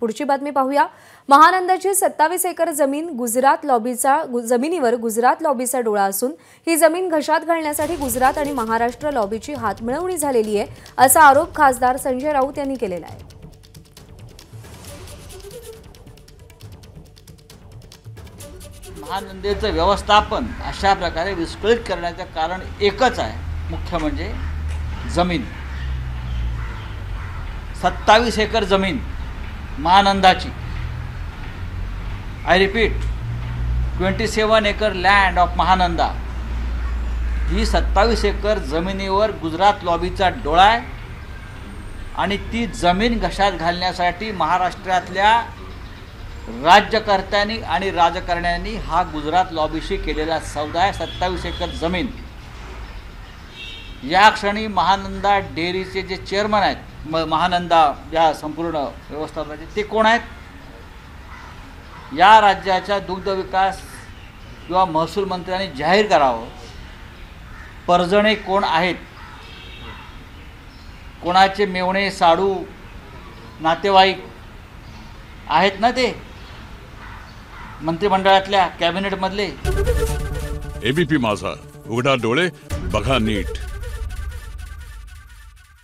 पुढची बातमी पाहूया। महानंदाची 27 एकर जमीन जमिनीवर गुजरात लॉबीचा डोळा असून ही जमीन घशात घालण्यासाठी गुजरात आणि महाराष्ट्र लॉबीची हातमिळवणी झालेली आहे, असा आरोप खासदार संजय राऊत यांनी केलेला आहे। महानंदेचं व्यवस्थापन अशा प्रकारे विस्कळीत करण्याचं कारण एकच आहे, मुख्य म्हणजे जमीन। 27 एकर जमीन महानंदाची, I repeat 27 acre land of Mahananda, ही 27 एकर जमिनीवर गुजरात लॉबीचा डोळा आहे आणि ती जमीन घशात घालण्यासाठी महाराष्ट्रातल्या राज्यकर्त्यांनी आणि राजकारण्यांनी हा गुजरात लॉबीशी केलेला सौदा आहे। 27 एकर जमीन। या क्षणी महानंदा डेअरीचे जे चेअरमन आहेत, महानंदा या संपूर्ण व्यवस्थापनाचे, ते कोण आहेत? या राज्याच्या दुग्ध विकास किंवा महसूल मंत्र्यांनी जाहीर करावं, परजणे कोण आहेत, कोणाचे मेवणे साडू नातेवाईक आहेत ना ते मंत्रिमंडळातल्या कॅबिनेटमधले। एबीपी माझा, उघडा डोळे बघा नीट।